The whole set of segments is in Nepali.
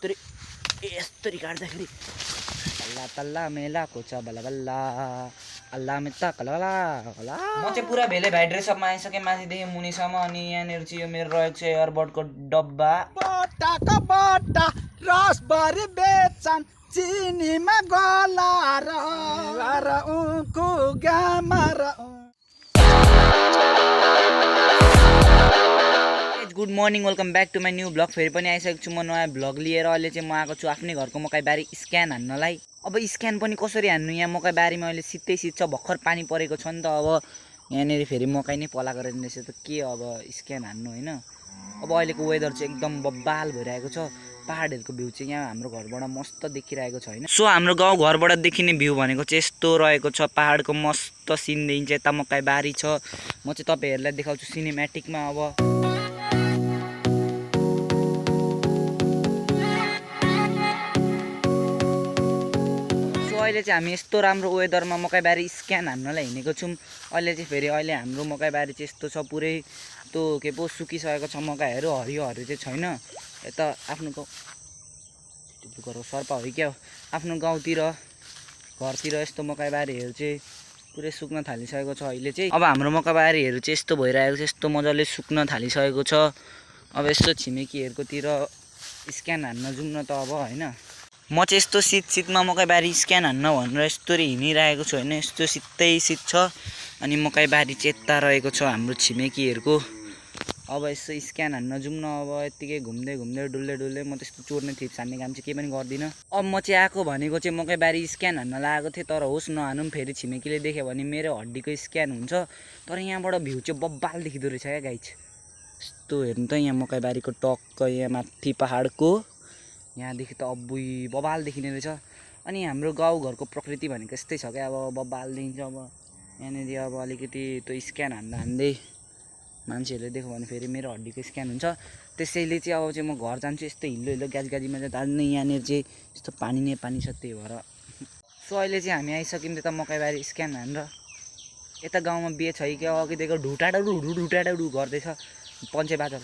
यस्तरी काट्दाखेरि तल्ला तल्ला मेलाको छ बल्ल बल्ल अल्लाह मित्ता कलला कला। म चाहिँ पुरा भेले भाइ ड्रेसअपमा आइसकेँ माथिदेखि मुनिसम्म। अनि यहाँनिर चाहिँ यो मेरो रहेको छ एयरबडको डब्बा। बट्टाको बट्टा रसभरि बेचन चिनीमा गलाएर उनको गामार। Good morning, welcome back to my new blog. फेरि पनि आइसकेको छु म नयाँ ब्लग लिएर। अहिले चाहिँ म आएको छु आफ्नै घरको मकैबारी स्क्यान हान्नलाई। अब स्क्यान पनि कसरी हान्नु, यहाँ मकैबारीमा अहिले शीतै शीत छ, भर्खर पानी परेको छ नि त। अब यहाँनिर फेरि मकै नै पलाएको रहेछ त के अब स्क्यान हान्नु होइन। अब अहिलेको वेदर चाहिँ एकदम बब्बाल भइरहेको छ। पहाडहरूको भ्यू चाहिँ यहाँ हाम्रो घरबाट मस्त देखिरहेको छ होइन। सो हाम्रो गाउँ घरबाट देखिने भ्यू भनेको चाहिँ यस्तो रहेको छ। पहाडको मस्त सिन देखिन्छ, यता मकैबारी छ। म चाहिँ तपाईँहरूलाई देखाउँछु सिनेमेटिकमा। अब अहिले चाहिँ हामी यस्तो राम्रो वेदरमा मकैबारी स्क्यान हान्नलाई हिँडेको छौँ। अहिले हाम्रो मकैबारी चाहिँ यस्तो छ, पुरै त्यो के पो सुकिसकेको छ मकैहरू, हरियो हरियो चाहिँ छैन। यता आफ्नो गाउँ सर्पा हो क्या, आफ्नो गाउँतिर घरतिर यस्तो मकैबारीहरू चाहिँ पुरै सुक्न थालिसकेको छ अहिले चाहिँ। अब हाम्रो मकैबारीहरू चाहिँ यस्तो भइरहेको छ, यस्तो मजाले सुक्न थालिसकेको छ। अब यस्तो छिमेकीहरूकोतिर स्क्यान हान्न जाउँ न त अब होइन। म चाहिँ यस्तो शीतमा मकैबारी स्क्यान हान्न भनेर यस्तरी हिँडिरहेको छु होइन। यस्तो शीतै शीत छ। अनि मकैबारी चाहिँ यता रहेको छ हाम्रो छिमेकीहरूको। अब यस्तो स्क्यान हान्न जाउँ न अब। यत्तिकै घुम्दै डुल्दै म त्यस्तो चोर्ने थिप्स हान्ने काम चाहिँ केही पनि गर्दिनँ। अब म चाहिँ आएको भनेको चाहिँ मकैबारी स्क्यान हान्न लागेको थिएँ, तर होस् नहानौँ, फेरि छिमेकीले देख्यो भने मेरो हड्डीको स्क्यान हुन्छ। तर यहाँबाट भ्यू चाहिँ बब्बाल देखिँदो रहेछ क्या गाइज। यस्तो हेर्नु त, यहाँ मकैबारीको टक्क यहाँ माथि पहाडको यहाँदेखि त अब्बुई बबाल देखिने रहेछ। अनि हाम्रो गाउँघरको प्रकृति भनेको यस्तै छ क्या, अब बब्बाल देखिन्छ। अब यहाँनिर अब अलिकति त्यो स्क्यान हान्दै मान्छेहरूले देख्यो भने फेरि मेरो हड्डीको स्क्यान हुन्छ। त्यसैले चाहिँ अब चाहिँ म घर जान्छु। यस्तो हिलो गाजीमा चाहिँ तान्ने, यहाँनिर चाहिँ यस्तो पानी छ, त्यही भएर। सो अहिले चाहिँ हामी आइसक्यौँ त्यता मकैबारी स्क्यान हानेर। यता गाउँमा बिहे छ कि क्या, अघिदेखि ढुटाडु गर्दैछ पञ्चे बाजा।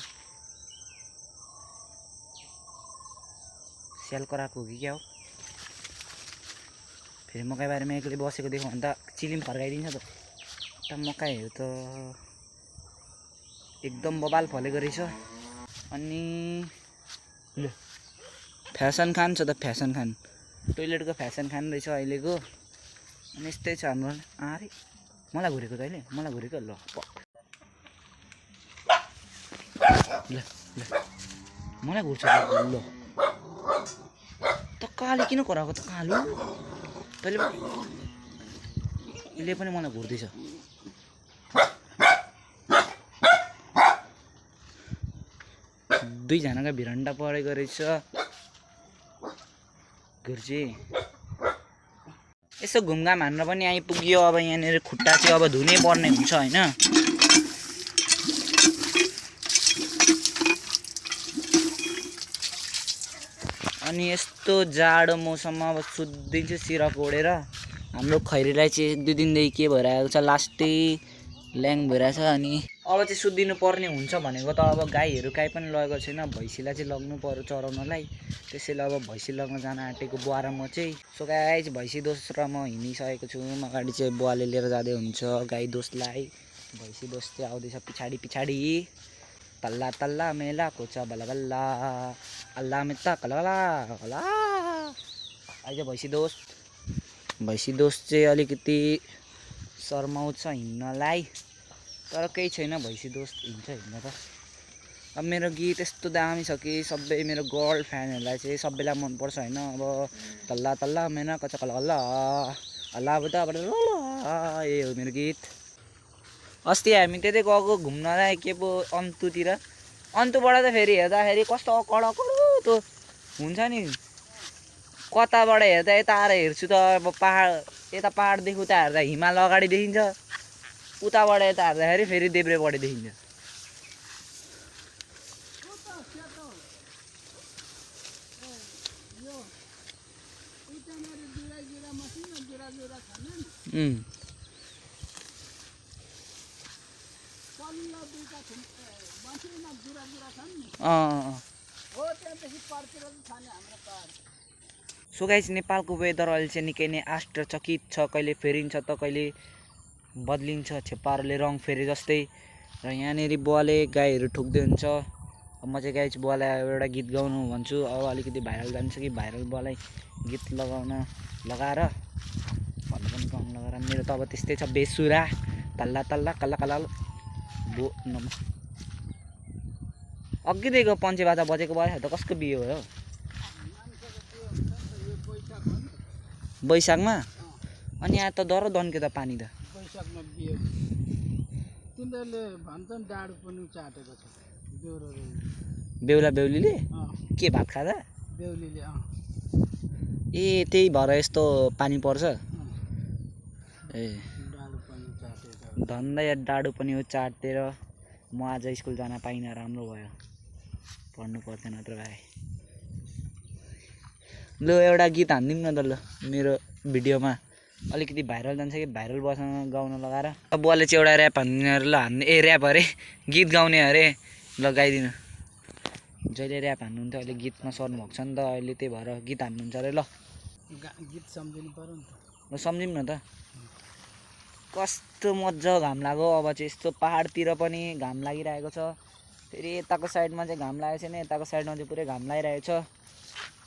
स्याल कराएको हो कि क्या हो। फेरि मकैबारीमा एक्लै बसेको देख्यो भने त चिलिम फर्काइदिन्छ त। त मकैहरू त एकदम बबाल फलेको रहेछ। अनि ल फ्यासन खान छ त, फ्यासन खान टोइलेटको फ्यासन खान रहेछ अहिलेको। अनि यस्तै छ हाम्रो। अरे मलाई घुरेको त अहिले, मलाई घुरेको ल मलाई घुर्छ ल। त काले किन कराएको त कालो, तैँले यसले पनि मलाई घुर्दैछ। दुईजनाको भिरन्डा परेको रहेछ घुर्ची। यसो घुमघाम हान्न पनि आइपुग्यो। अब यहाँनिर खुट्टा चाहिँ अब धुनै पर्ने हुन्छ होइन। अनि यस्तो जाडो मौसममा अब सुत्दिन्छु सिरक ओढेर। हाम्रो खैरीलाई चाहिँ 1-2 दिनदेखि के भइरहेको छ, लास्टै ल्याङ भइरहेछ। अनि अब चाहिँ सुत्दिनु पर्ने हुन्छ भनेको त। अब गाईहरू काहीँ पनि लगेको छैन, भैँसीलाई चाहिँ लग्नु पर्यो चराउनलाई। त्यसैले अब भैँसी लग्न जान आँटेको बुवा र म चाहिँ। सो गाई चाहिँ भैँसी दोष र म हिँडिसकेको छु। अगाडि चाहिँ बुवाले लिएर जाँदै हुन्छ गाई दोषलाई, भैँसी दोष चाहिँ आउँदैछ पछाडि। तल्ला तल्ला मेलाको छ बल्ल बल्ल अल्लाह मित्ता कलला कला। अहिले भैँसी दोष चाहिँ अलिकति शर्माउँछ हिँड्नलाई, तर केही छैन, भैँसी दोष हिँड्छ हिँड्न त। अब मेरो गीत यस्तो दामी छ कि सबै मेरो गर्ल फ्यानहरूलाई चाहिँ सबैलाई मनपर्छ होइन। अब तल्ला तल्ला मेलाको छ कलला अल्लाह मित्ता कलला, यही हो मेरो गीत। अस्ति हामी त्यतै गएको घुम्नलाई के पो अन्तुतिर। अन्तुबाट त फेरि हेर्दाखेरि कस्तो अकड त्यो हुन्छ नि। कताबाट हेर्दा यता आएर हेर्छु त अब यता पहाडदेखि उता हेर्दा हिमाल अगाडि देखिन्छ, उताबाट यता हेर्दाखेरि फेरि देब्रेपट्टि देखिन्छ। हो त्यहाँदेखि पर्खेर चाहिँ छ नि हाम्रो पाहाड। सो गाइस नेपालको वेदर अहिले चाहिँ निकै नै आश्चर्यचकित छ, कहिले फेरिन्छ त कहिले बदलिन्छ छेपारोले रङ फेरे जस्तै। र यहाँनिर बुवाले गाईहरू ठोक्दै हुन्छ। म चाहिँ गाई बुवालाई एउटा गीत गाउनु भन्छु। अब अलिकति भाइरल जान्छ कि भाइरल बुवालाई गीत लगाएर भन्नु पनि गाउनु लगाएर। मेरो त अब त्यस्तै छ बेसुरा तल्ला तल्ला कल्ला कल्ला बो नम अघिदेखिको पञ्चे बाजा बजेको भयो त कसको बिहे हो? बैशाखमा? अनि यहाँ त डर दन्के त पानी त। बैशाखमा बिहे तिनीहरूले भन्छन् डाडु पनि चाटेको छ बेहुला बेहुलीले के भात खाँदा? बेहुलीले ए त्यही भएर यस्तो पानी पर्छ। ए डाडु पनि चाटेको धन्दा या डाडु पनि हो चाटेर। म आज स्कुल जान पाइनँ, राम्रो भयो, पढ्नु पर्दैन त भाइ। ल एउटा गीत हानिदिउँ न त ल मेरो भिडियोमा, अलिकति भाइरल जान्छ कि भाइरल बसँग गाउन लगाएर। अब बुवाले चाहिँ एउटा ऱ्याप हान्ने अरे, ल हान्ने ए ऱ्याप अरे गीत गाउने अरे, ल गाइदिनु। जहिले ऱ्याप हान्नुहुन्थ्यो अहिले गीतमा सर्नु भएको छ नि त, अहिले त्यही भएर गीत हान्नुहुन्छ अरे। ल गीत सम्झिनु पर्यो नि त। ल सम्झौँ न त। कस्तो मजा घाम लाग्यो अब चाहिँ, यस्तो पाहाडतिर पनि घाम लागिरहेको छ। फेरि यताको साइडमा चाहिँ घाम लागेको छैन, यताको साइडमा चाहिँ पुरै घाम लागिरहेको छ।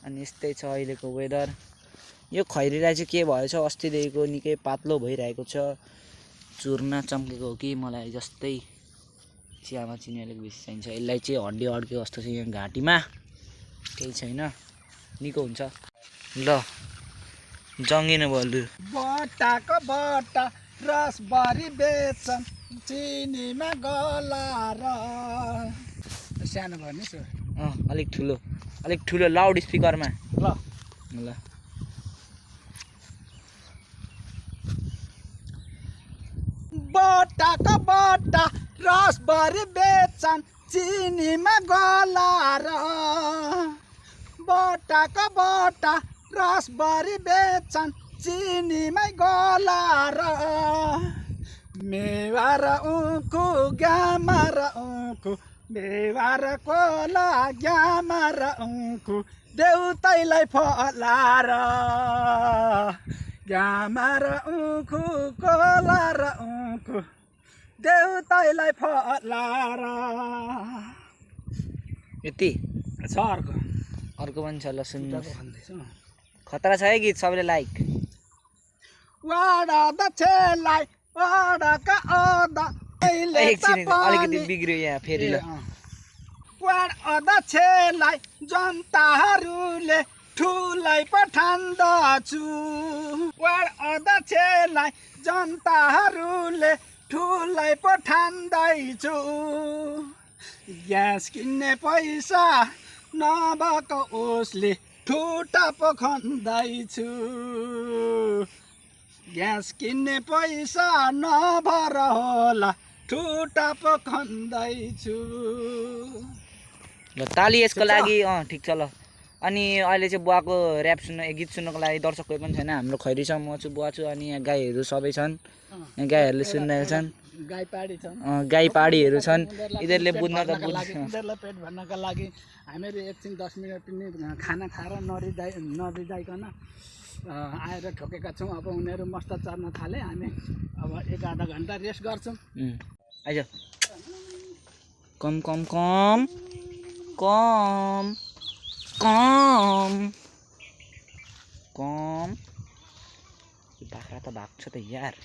अनि यस्तै छ अहिलेको वेदर। यो खैरीलाई चाहिँ के भएछ अस्तिदेखिको निकै पातलो भइरहेको छ। चुर्ना चम्केको हो कि मलाई जस्तै चियामा चिनी अलिक बेसी चाहिन्छ। यसलाई चाहिँ हड्डी अड्केको जस्तो छ यहाँ घाँटीमा, केही छैन, निको हुन्छ। ल जङ्गिनु भयो लु। बट्टाको बट्टा रसभरी बेच्छन् चिनीमा गलाएर। सानो भयो नि स्वर। अलिक ठुलो लाउड स्पिकरमा। ल ल बट्टाको बट्टा रसभरी बेच्छन् चिनीमा गलाएर। बट्टाको बट्टा रसभरी बेच्छन् चिनीमै गलाएर। मेवा र उखु ग्यामा र उखु, मेवा र कोला ग्यामा र उखु देउतैलाई फलाएर। ग्यामा र उखु कोला र उखु देउतैलाई फलाएर। यति छ अर्को पनि छ, ल सुन्नुहोस्। भन्दैछु खतरा छ है गीत, सबैले लाइक। वाडा दछेलाई वाडाका अदा एकछिन अलिकति बिग्रियो यहाँ फेरि। ल वाड अदछेलाई जनताहरूले ठुलै पठान्दछु। वाड अदछेलाई जनताहरूले ठुलै पठान्दैछु। ग्यास किन्ने पैसा नभएको उसले ठुटा पो खन्दैछु। ग्यास किन्ने पैसा नभएर होला ठुटा पो खन्दैछु। ल ताली यसको लागि। ठिक छ ल। अनि अहिले चाहिँ बुवाको ऱ्याप गीत सुन्नको लागि दर्शक कोही पनि छैन। हाम्रो खैरी छ, म छु, बुवा छु, अनि यहाँ गाईहरू सबै छन्। यहाँ गाईहरूले सुनिरहेको छन्। गाई पाडी छन्, गाई पाडीहरू छन्। यिनीहरूले बुझ्न त उनीहरूलाई पेट भर्नका लागि हामीहरू एकछिन 10 मिनट पनि खाना खाएर नरिजाइकन आएर ठोकेका छौँ। अब उनीहरू मस्त चर्न थाले, हामी अब 1-आधा घन्टा रेस्ट गर्छौँ। आइज कम कम कम कम कम कम बाख्रा त भएको छ त यार।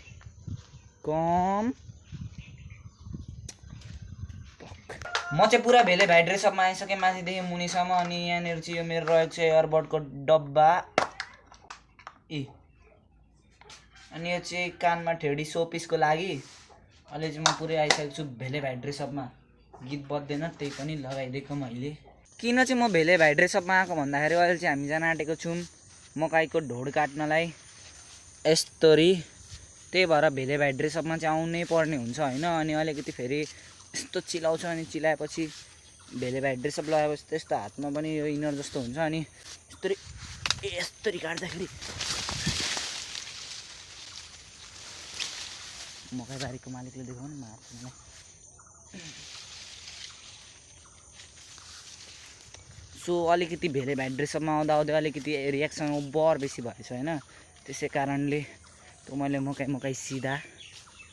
कम म चाहिँ पुरा भेले भाइ ड्रेसअपमा आइसकेँ, माथिदेखि मुनिसम्म। अनि यहाँनिर चाहिँ यो मेरो रहेको छ एयरबडको डब्बा। अनि यो चाहिँ कानमा ठेडी सोपिसको लागि। अहिले चाहिँ म पुरै आइसकेको छु भेले भाइ ड्रेसअपमा। गीत बज्दैन त्यही पनि लगाइदिएको मैले। किन चाहिँ म भेले भाइ ड्रेसअपमा आएको भन्दाखेरि अहिले चाहिँ हामी जान आँटेको छौँ मकैको ढोड काट्नलाई यस्तरी। त्यही भएर भेले भाइ ड्रेसअपमा चाहिँ आउनै पर्ने हुन्छ होइन। अनि अलिकति फेरि यस्तो चिलाउँछ, अनि चिलाएपछि भेले भाइ ड्रेसअप लगाएपछि त्यस्तो हातमा पनि यो इनर जस्तो हुन्छ। अनि यस्तरी काट्दाखेरि मकैबारीको मालिकले देखाउनु न हातमा। सो अलिकति भेले भ्याड्रेसम्म आउँदा आउँदै अलिकति रियाक्सन ओभर बेसी भएछ होइन, त्यसै कारणले त मैले मकै सिधा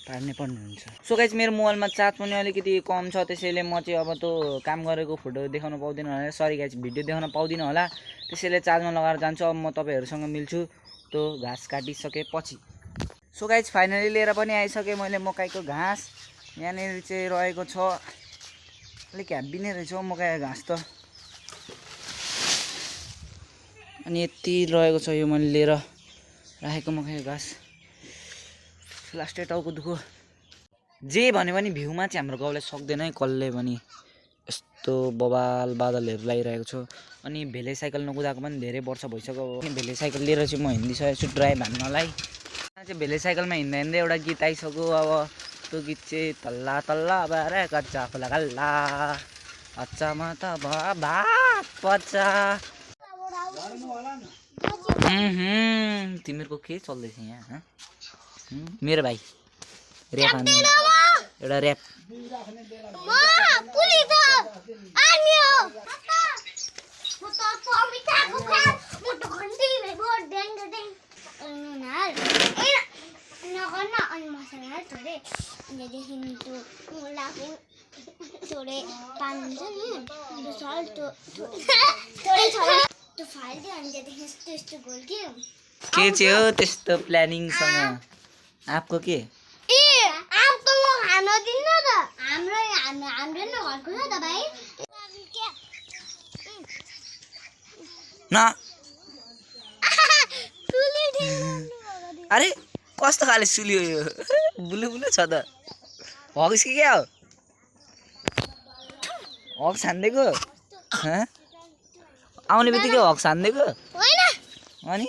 पार्नै पर्ने हुन्छ। सो गाइस मेरो मोबाइलमा चार्ज पनि अलिकति कम छ, त्यसैले म चाहिँ अब त काम गरेको फोटो देखाउन पाउँदिनँ होला, सरी गाइस भिडियो देखाउन पाउँदिनँ होला, त्यसैले चार्जमा लगाएर जान्छु। अब म तपाईँहरूसँग मिल्छु त्यो घाँस काटिसकेपछि। सो गाइस फाइनली लिएर पनि आइसकेँ मैले मकैको घाँस। यहाँनिर चाहिँ रहेको छ अलिक ह्याप्पी नै रहेछ मकै घाँस त। अनि यति रहेको छ यो मैले लिएर राखेको मकैको घाँस। लास्टै टाउको दुःख जे भने पनि भ्यूमा चाहिँ हाम्रो गाउँलाई सक्दैन है कसले पनि, यस्तो बबाल बादलहरू लगाइरहेको छ। अनि भेले साइकल नकुदाएको पनि धेरै वर्ष भइसक्यो। अनि भेले साइकल लिएर चाहिँ म हिँडिसकेको छु ड्राइभ हान्नलाई। चाहिँ भेले साइकलमा हिँड्दा हिँड्दै एउटा गीत आइसक्यो। अब त्यो गीत चाहिँ तल्ला तल्ला भएर कच्चा खोला गल्ला अच्चामा त भात पच्चा। तिमीहरूको के चल्दैछ यहाँ? मेरो भाइ ऱ्याप हान्नु एउटा ऱ्याप। के चाहिँ हो त्यस्तो प्लानिङसँग आपको के? न अरे कस्तो खाले सुलियो यो? बुलु बुलु छ त। हग्स कि क्या हो? हग्स हान्दिएको? आउने बित्तिकै हग्स हान्दिएको? अनि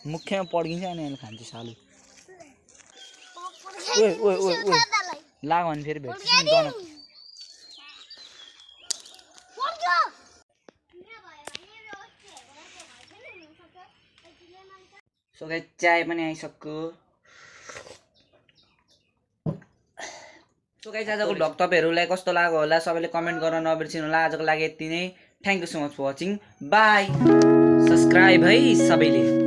मुखमा पड्किन्छ अनि अहिले खान्छ सालु। लाग भने फेरि भेट्छ नि दन। सो गाइस चाय पनि आइसक्यो। सो गाइस आजको भ्लग तपाईँहरूलाई कस्तो लाग्यो होला सबैले कमेन्ट गर्न नबिर्सिनु होला। आजको लागि यति नै। Thank you so much for watching. Bye. Subscribe है सबैले।